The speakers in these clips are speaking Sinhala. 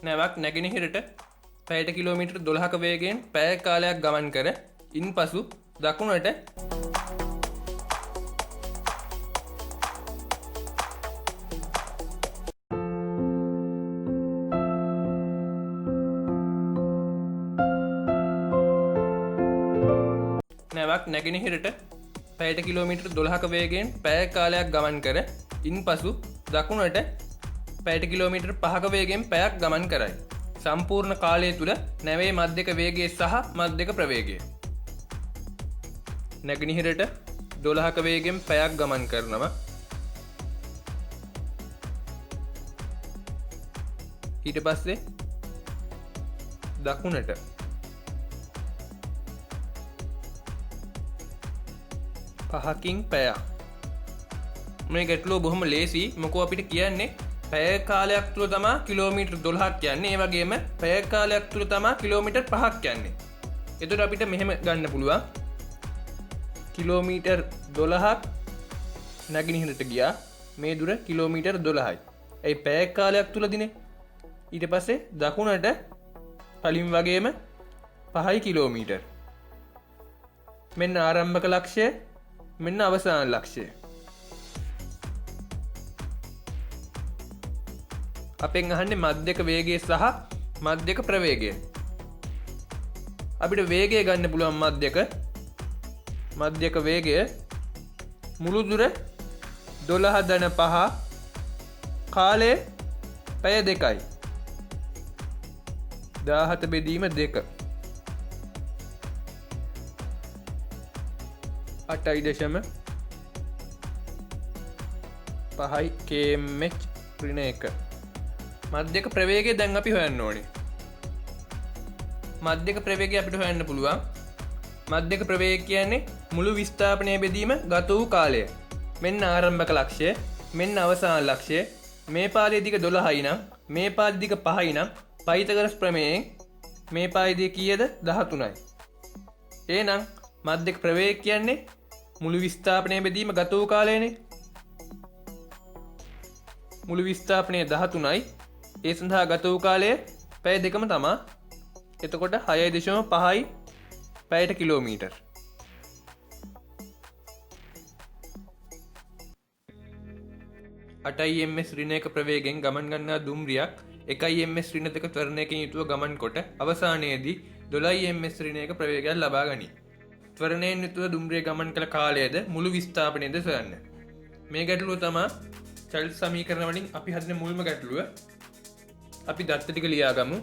නැවක් නැගෙනහිරට පැයට කිලෝමීටර් 12ක වේගයෙන් පැය කාලයක් ගමන් කර ඉන්පසු දකුණට නැවක් නැගෙනහිරට පැයට කිලෝමීටර් 12ක වේගයෙන් පැය කාලයක් ගමන් කර ඉන්පසු දකුණට පැයට කිලෝමීටර් 5ක වේගයෙන් පැයක් ගමන් කරයි. සම්පූර්ණ කාලය තුල නැවේ මධ්‍යක වේගය සහ මධ්‍යක ප්‍රවේගය. නැගෙනහිරට 12ක වේගයෙන් පැයක් ගමන් කරනවා. ඊට පස්සේ දකුණට පහකින් පැයක්. මේ ගැටලුව බොහොම ලේසි. මොකෝ අපිට කියන්නේ පැය කාලයක් තුල තමයි කිලෝමීටර් 12ක් යන්නේ. ඒ වගේම පැය කාලයක් තුල තමයි කිලෝමීටර් 5ක් යන්නේ. එතකොට අපිට මෙහෙම ගන්න පුළුවන්. කිලෝමීටර් 12ක් නැගෙනහිරට ගියා. මේ දුර කිලෝමීටර් 12යි. ඒ පැය කාලයක් තුලදීනේ. ඊට පස්සේ දකුණට කලින් වගේම 5යි කිලෝමීටර්. මෙන්න ආරම්භක ලක්ෂ්‍යය, මෙන්න අවසාන ලක්ෂ්‍යය. අපෙන් අහන්නේ මධ්‍යක වේගය සහ මධ්‍යක ප්‍රවේගය. අපිට වේගය ගන්න පුළුවන් මධ්‍යක වේගය මුළු දුර 12.5 කාලය පැය 2යි. 17 බෙදීම 2 8.5 kmh ඍණ 1. මධ්‍යක ප්‍රවේගය දැන් අපි හොයන්න ඕනේ. මධ්‍යක ප්‍රවේගය අපිට හොයන්න පුළුවන්. මධ්‍යක ප්‍රවේගය කියන්නේ මුළු විස්ථාපනය බෙදීම ගත වූ කාලය. මෙන්න ආරම්භක ලක්ෂ්‍යය, මෙන්න අවසාන ලක්ෂ්‍යය. මේ පාදයේ දිග 12යි නම් මේ පාදයේ දිග 5යි නම් පයිතගරස් ප්‍රමේයයෙන් මේ පාදයේ දිග කීයද? 13යි. එහෙනම් මධ්‍යක ප්‍රවේගය කියන්නේ මුළු විස්ථාපනය බෙදීම ගත වූ කාලයනේ. මුළු විස්ථාපනය 13යි. ඒ සඳහා ගත වූ කාලය පැය 2ම තමා. එතකොට 6.5යි පැයට කිලෝමීටර්. අටයි ms ඍණ 1 ප්‍රවේගයෙන් ගමන් ගන්නා දුම්රියක් 1 ms ඍණ 2 ත්වරණයකින් යුතුව ගමන් කොට අවසානයේදී 12 ms ඍණ 1 ප්‍රවේගයක් ලබා ගනී. ත්වරණයෙන් යුතුව දුම්රිය ගමන් කළ කාලයද මුළු විස්ථාපනයද සොයන්න. මේ ගැටලුව තමයි චලිත සමීකරණ වලින් අපි හදන මුල්ම ගැටලුව. අපි දත්ත ටික ලියා ගමු.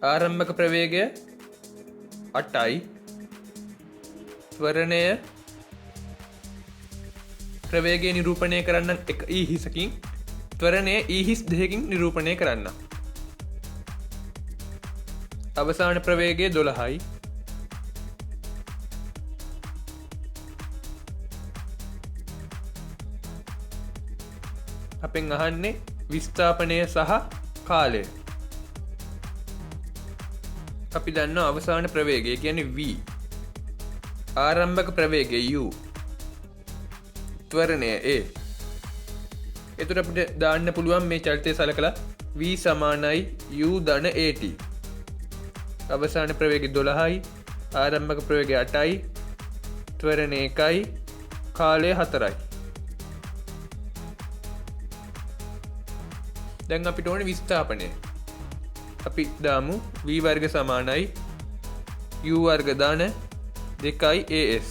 ආරම්භක ප්‍රවේගය 8යි. ත්වරණය ප්‍රවේගය නිරූපණය කරන්න එක e හිසකින්, ත්වරණය e හිස් 2කින් නිරූපණය කරන්න. අවසාන ප්‍රවේගය 12යි. අපෙන් අහන්නේ විස්ථාපනය සහ කාලය. අපි දන්නවා අවසාන ප්‍රවේගය කියන්නේ v. ආරම්භක ප්‍රවේගය u. ත්වරණය a. එතකොට අපිට දාන්න පුළුවන් මේ චලිතය සලකලා v සමානයි u ධන at. අවසාන ප්‍රවේගය 12යි. ආරම්භක ප්‍රවේගය 8යි. ත්වරණය 1යි. කාලය 4යි. දැන් අපිට ඕනේ විස්ථාපනය. අපි දාමු v වර්ග සමානයි u වර්ග ධන 2යි as.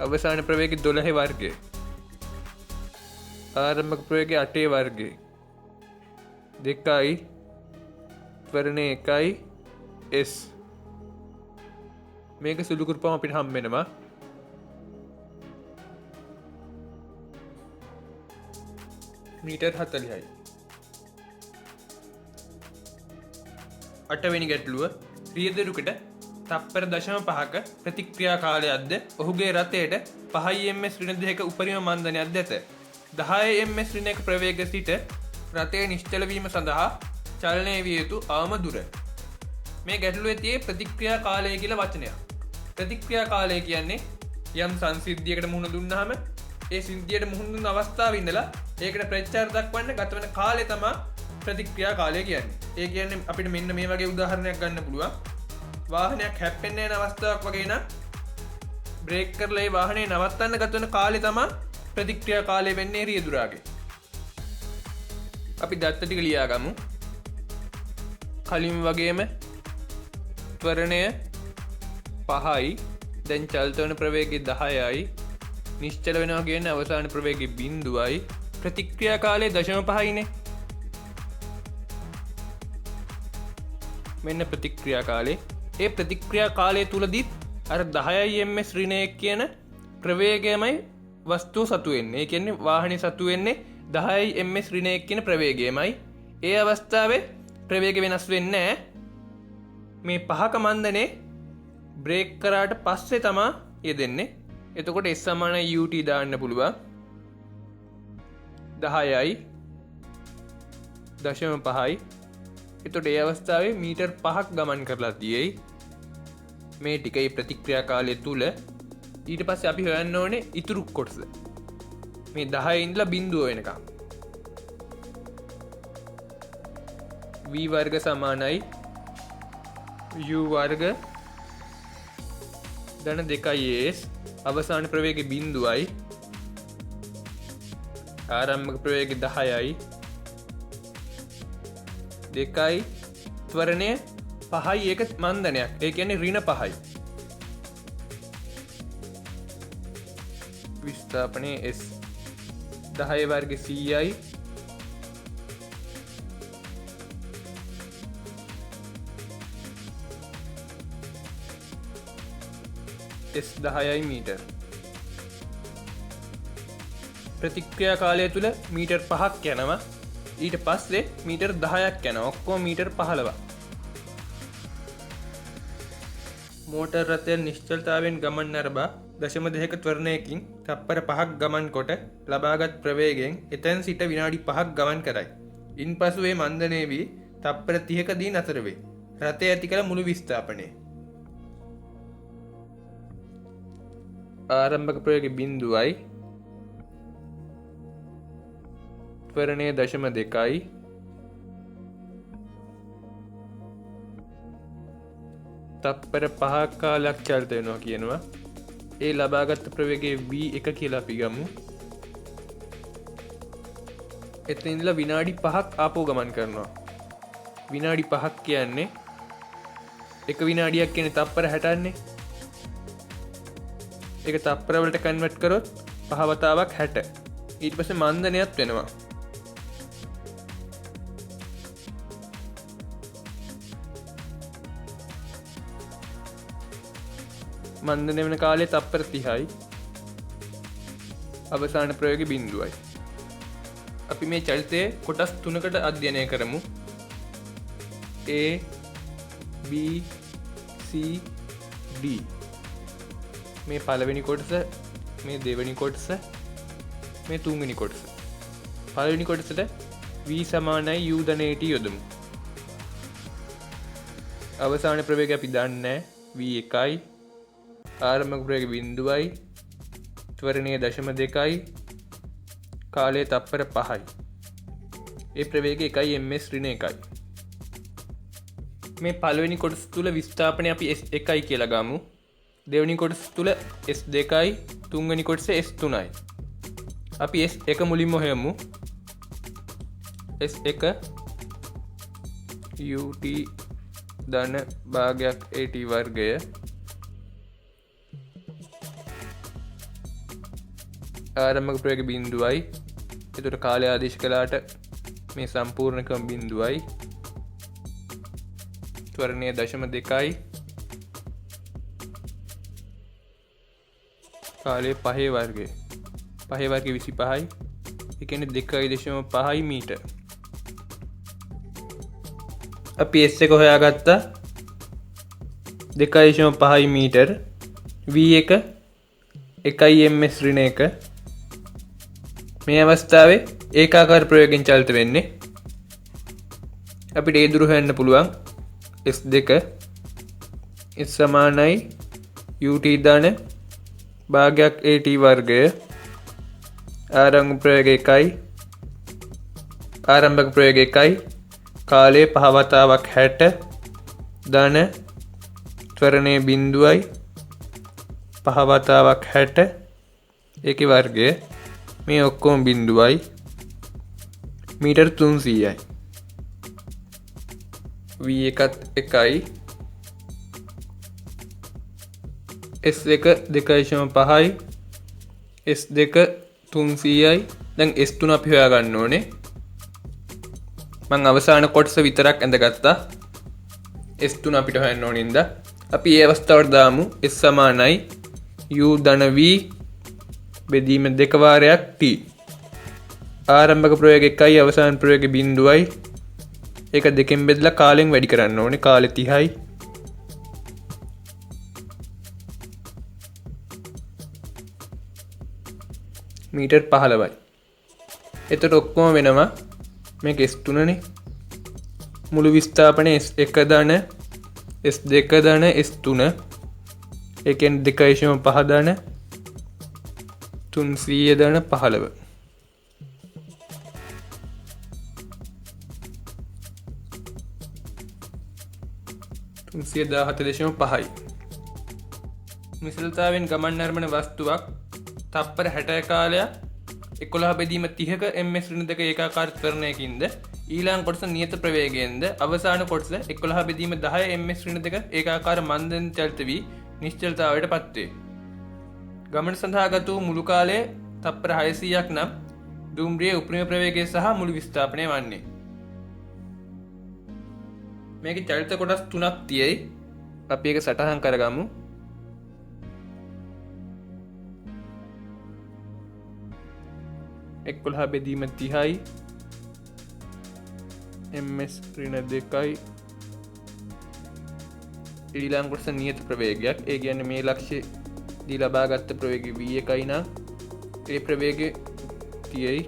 අවසාන ප්‍රවේගය 12 වර්ගය. ආරම්භක ප්‍රවේගය 8 වර්ගය. 2යි ත්වරණය 1යි s. මේක සුළු කරපුවම අපිට හම්බ වෙනවා මීටර් 40යි. 8 වෙනි ගැටලුව. රියදුරකට තප්පර 0.5ක ප්‍රතික්‍රියා කාලයක්ද ඔහුගේ රථයට 5 ms ඍණ 2ක උපරිම මන්දනයක්ද ඇත. 10 ms ඍණ 1 ප්‍රවේග සිට රථය නිශ්චල වීම සඳහා චලනය විය යුතු අවම දුර. මේ ගැටලුවේ තියෙන ප්‍රතික්‍රියා කාලය කියලා වචනයක්. ප්‍රතික්‍රියා කාලය කියන්නේ යම් සංසිද්ධියකට මුහුණ දුන්නාම ඒ සිද්ධියට මුහුණ දුන්න අවස්ථාවේ ඉඳලා ඒකට ප්‍රතිචාර දක්වන්න ගත වෙන කාලය තමයි ප්‍රතික්‍රියා කාලය කියන්නේ. ඒ කියන්නේ අපිට මෙන්න මේ වගේ උදාහරණයක් ගන්න පුළුවන්. වාහනයක් හැප්පෙන්නේ යන අවස්ථාවක් වගේ නම් බ්‍රේක් කරලා ඒ වාහනේ නවත්තන්න ගත වෙන කාලය තමයි ප්‍රතික්‍රියා කාලය වෙන්නේ රියදුරාගේ. අපි දත්ත ටික ලියා ගමු. කලින් වගේම ත්වරණය 5යි. දැන් චලිත වන ප්‍රවේගය 10යි. නිශ්චල වෙනවා කියන්නේ අවසාන ප්‍රවේගය 0යි. ප්‍රතික්‍රියා කාලය 0.5යිනේ. මෙන්න ප්‍රතික්‍රියා කාලය. ඒ ප්‍රතික්‍රියා කාලය තුලදී අර 10 ms ඍණ 1 කියන ප්‍රවේගයමයි වස්තුව සතු වෙන්නේ. ඒ කියන්නේ වාහනේ සතු වෙන්නේ 10 ms ඍණ 1 කියන ප්‍රවේගයමයි. ඒ අවස්ථාවේ ප්‍රවේගය වෙනස් වෙන්නේ නැහැ. මේ පහක මන්දනේ බ්‍රේක් කරාට පස්සේ තමයි යෙදෙන්නේ. එතකොට S = ut දාන්න පුළුවන්. 10යි 0.5යි. එතකොට ඒ අවස්ථාවේ මීටර් 5ක් ගමන් කරලා තියෙයි. මේ ටිකයි ප්‍රතික්‍රියා කාලය තුල. ඊට පස්සේ අපි හොයන්න ඕනේ ඉතුරු කොටස. මේ 10 ඉඳලා 0 වෙනකම්. v වර්ග සමානයි u වර්ග ධන 2s. අවසාන ප්‍රවේගය 0යි. ආරම්භක ප්‍රවේගය 10යි. 2යි. ත්වරණය 5යි. ඒක මන්දනයක්. ඒ කියන්නේ ඍණ 5යි. විස්ථාපනයේ s 10 වර්ග 100යි. s 10යි metre. ප්‍රතික්‍රියා කාලය තුල මීටර් 5ක් යනවා. ඊට පස්සේ මීටර් 10ක් යනවා. ඔක්කොම මීටර් 15. මෝටර් රථය නිශ්චලතාවයෙන් ගමන් නරඹා 0.2 ත්වරණයකින් තප්පර 5ක් ගමන් කොට ලබාගත් ප්‍රවේගයෙන් එතැන් සිට විනාඩි 5ක් ගමන් කරයි. ඉන්පසු ඒ මන්දනය වී තප්පර 30කදී නතර වේ. රථය ඇති කළ මුළු විස්ථාපනය. ආරම්භක ප්‍රවේගය 0යි. ත්වරණය 0.2යි. තප්පර 5ක් කාලයක් චලිත වෙනවා කියනවා. ඒ ලබාගත් ප්‍රවේගයේ v1 කියලා අපි ගමු. එතන ඉඳලා විනාඩි 5ක් ආපහු ගමන් කරනවා. විනාඩි 5ක් කියන්නේ එක විනාඩියක් කියන්නේ තප්පර 60න්නේ. ඒක තප්පර වලට කන්වර්ට් කරොත් 5 වතාවක් 60. ඊට පස්සේ මන්දනයක් වෙනවා. මන්දනය වෙන කාලය තප්පර 30යි. අවසාන ප්‍රවේගය 0යි. අපි මේ චලිතයේ කොටස් 3කට අධ්‍යයනය කරමු. A B C D. මේ පළවෙනි කොටස, මේ දෙවෙනි කොටස, මේ තුන්වෙනි කොටස. පළවෙනි කොටසට v = u ධන 80 යොදමු. අවසාන ප්‍රවේගය අපි දන්නේ v1යි. ආරම්භක ප්‍රවේගය 0යි. ත්වරණය 0.2යි. කාලය තප්පර 5යි. ඒ ප්‍රවේගය 1 ms ඍණ 1යි. මේ පළවෙනි කොටස තුල විස්ථාපනය අපි S1යි කියලා ගමු. දෙවෙනි කොටස තුල S2යි. තුන්වෙනි කොටසේ S3යි. අපි S1 මුලින්ම හොයමු. S1 ut ධන භාගයක් at වර්ගය ආරම්භක ප්‍රවේගය 0යි. එතකොට කාලය ආදේශ කළාට මේ සම්පූර්ණකම 0යි. ත්වරණය 0.2යි. කාලය 5 වර්ගය. 5 වර්ගය 25යි. ඒ කියන්නේ 2.5 මීටර්. අපි S1 හොයාගත්තා 2.5 මීටර්. V1 1 ms ඍණ 1. මේ අවස්ථාවේ ඒකාකාර ප්‍රවේගයෙන් චලිත වෙන්නේ. අපිට ඒ දුර හොයන්න පුළුවන්. S2 S = ut ධන භාගයක් at වර්ගය ආරම්භක ප්‍රයෝග 1යි. ආරම්භක ප්‍රයෝග 1යි. කාලය 5 වතාවක් 60 ධන ත්වරණය බිඳුවයි 5 වතාවක් 60 ඒකේ වර්ගය මේ ඔක්කොම බිඳුවයි මීටර් 300යි. v1 1යි s1 2.5යි s2 300යි. දැන් s3 අපි හොයාගන්න ඕනේ. මං අවසාන කොටස විතරක් ඇඳගත්තා. s3 අපිට හොයන්න ඕනින්ද අපි ඒ අවස්ථාවට දාමු s සමානයි u ධන v බෙදීම 2 වාරයක් t. ආරම්භක ප්‍රයෝග 1යි අවසාන ප්‍රයෝග බිඳුවයි. ඒක දෙකෙන් බෙදලා කාලෙන් වැඩි කරන්න ඕනේ. කාලෙ 30යි. මීටර් 15යි. එතකොට ඔක්කොම වෙනවා මේක S3 නේ. මුළු විස්ථාපනය S1 ධන S2 ධන S3 ඒ කියන්නේ 2.5 ධන 300 ධන 15. .5යි. මිශ්‍රතාවෙන් ගමන් නර්මන වස්තුවක් තප්පර 60 කාලයක් 11 බෙදීම 30ක ms ඍණ දෙක ඒකාකාර ත්වරණයකින්ද ඊළඟ කොටස නියත ප්‍රවේගයෙන්ද අවසාන කොටස 11 බෙදීම 10 ms ඍණ දෙක ඒකාකාර මන්දෙන් චලිත වී නිශ්චලතාවයට පත්වේ. ගමන සඳහා ගත වූ මුළු කාලය තප්පර 600ක් නම් දුම්රියේ උපරිම ප්‍රවේගය සහ මුළු විස්ථාපනය වන්නේ. මේකේ චලිත කොටස් 3ක් තියෙයි. අපි ඒක සටහන් කරගමු. එක්කොළහ බෙදීම 30යි ms ඍණ 2යි ඊළඟ කොටස නියත ප්‍රවේගයක්. ඒ කියන්නේ මේ ලක්ෂ්‍ය දී ලබාගත් ප්‍රවේගය v1යි නම් ඒ ප්‍රවේගය 30යි.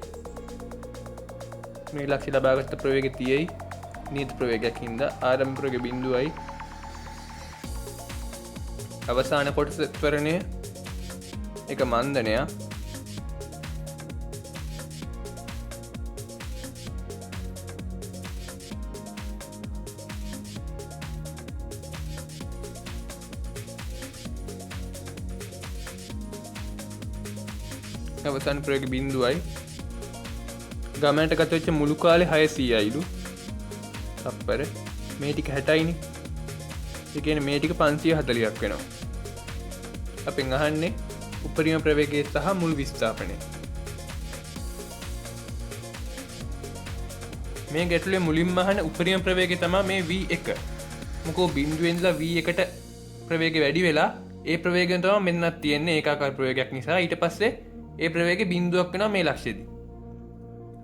මේ ලක්ෂ්‍ය ලබාගත් ප්‍රවේගය 30යි. නියත ප්‍රවේගයක් හින්දා ආරම්භ ප්‍රවේග බිඳුවයි අවසාන කොටස ත්වරණය එක මන්දනයක්. අවසාන ප්‍රවේග බිඳුවයි. ගමනට ගත වෙච්ච මුළු කාලේ 600යිලු. තප්පර මේ ටික 60යිනේ. ඒ කියන්නේ මේ ටික 540ක් වෙනවා. අපෙන් අහන්නේ උපරිම ප්‍රවේගය සහ මුළු විස්ථාපනය. මේ ගැටලුවේ මුලින්ම අහන උපරිම ප්‍රවේගය තමයි මේ v1. මොකෝ බිඳුවෙන් ඉඳලා v1ට ප්‍රවේගය වැඩි වෙලා ඒ ප්‍රවේගයෙන් තමයි මෙන්නත් තියෙන්නේ ඒකාකාර ප්‍රවේගයක් නිසා. ඊට පස්සේ ඒ ප්‍රවේගය බිඳුවක් වෙනවා මේ ලක්ෂ්‍යදී.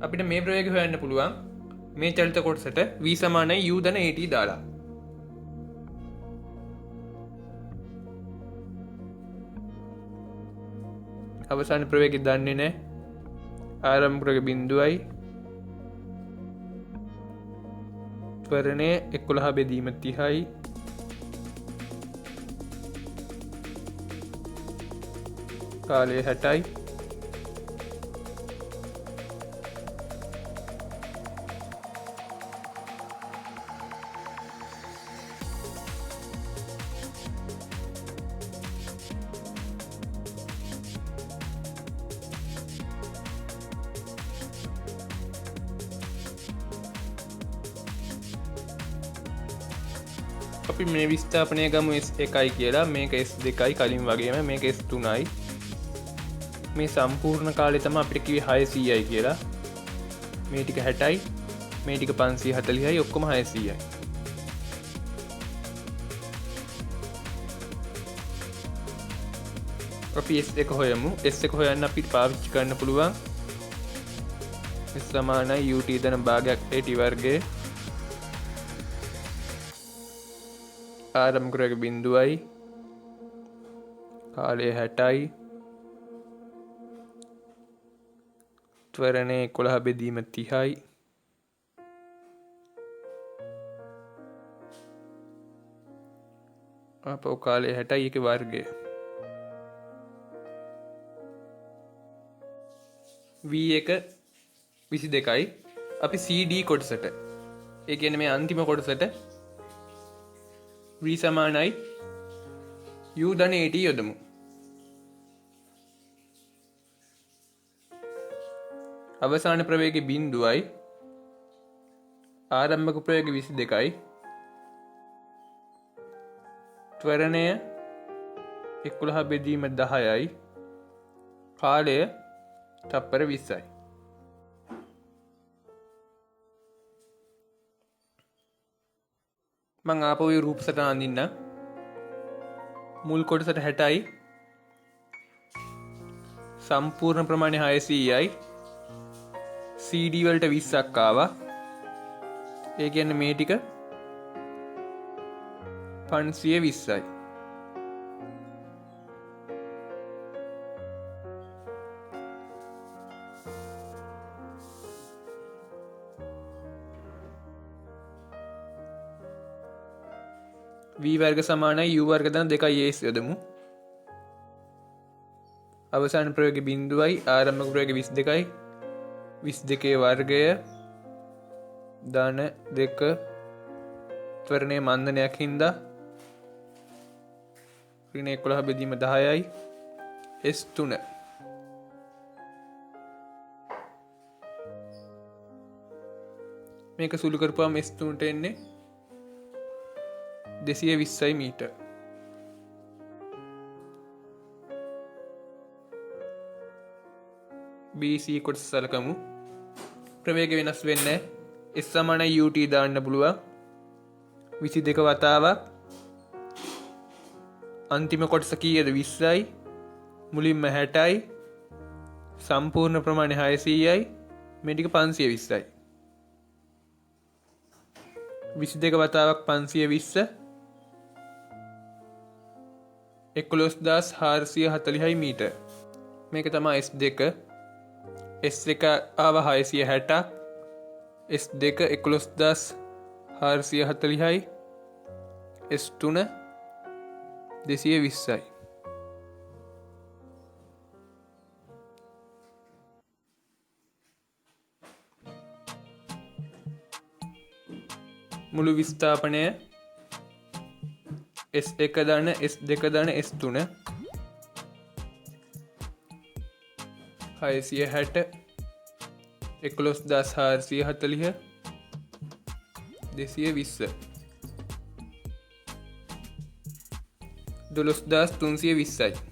අපිට මේ ප්‍රවේගය හොයන්න පුළුවන් මේ චලිත කොටසට v සමානයි u ධන at දාලා. අවසාන ප්‍රවේගය දන්නේ නැහැ. ආරම්භ ප්‍රවේග බිඳුවයි ත්වරණය 11 බෙදීම 30යි කාලය 60යි. අපි මේ විස්ථාපනය ගමු S1යි කියලා. මේක S2යි කලින් වගේම මේක S3යි. මේ සම්පූර්ණ කාලය තමයි අපිට කිව්වේ 600යි කියලා. මේ ටික 60යි මේ ටික 540යි ඔක්කොම 600යි. අපි S1 හොයමු. S1 හොයන්න අපිට පාවිච්චි කරන්න පුළුවන් S සමානයි ut ධන භාගයක් at වර්ගයේ ආරම්භ කරග බිඳුවයි කාලය 60යි ත්වරණය 11 බෙදීම 30යි ආපහු කාලය 60යි ඒකේ වර්ගය. V1 22යි. අපි CD කොටසට ඒ කියන්නේ මේ අන්තිම කොටසට V සමානයි U ධන AT යොදමු. අවසාන ප්‍රවේගය බිඳුවයි. ආරම්භක ප්‍රවේගය 22යි. ත්වරණය 11 බෙදීම 10යි. කාලය තප්පර 20යි. මං ආපහු ඒ රූප සටහන අඳින්න. මුල් කොටසට 60යි. සම්පූර්ණ ප්‍රමාණය 600යි. CD වලට 20ක් ආවා. ඒ කියන්නේ මේ ටික 520යි. V වර්ග සමානයි U වර්ග ධන 2s යොදමු. අවසාන ප්‍රවේගය බිඳුවයි. ආරම්භක ප්‍රවේගය 22යි. 22 වර්ගය ධන 2 ත්වරණයේ මන්දනයක් හින්දා ඍණ 11 බෙදීම 10යි. S3 මේක සුළු කරපුවාම S3ට එන්නේ 220 මීටර්. BC කොටස සලකමු. ප්‍රවේගය වෙනස් වෙන්නේ S සමානයි UT දාන්න පුළුවන්. 22 වතාවක්. අන්තිම කොටස කීයද? 20යි. මුලින්ම 60යි. සම්පූර්ණ ප්‍රමාණය 600යි. මේ ටික 520යි. 22 වතාවක් 520 11440යි මීටර්. මේක තමයි S2. S1 ආව 660ක්. S2 11440යි. S3 220යි. මුළු විස්ථාපනය S1 ධන S2 ධන S3 660 11440 220 12320යි.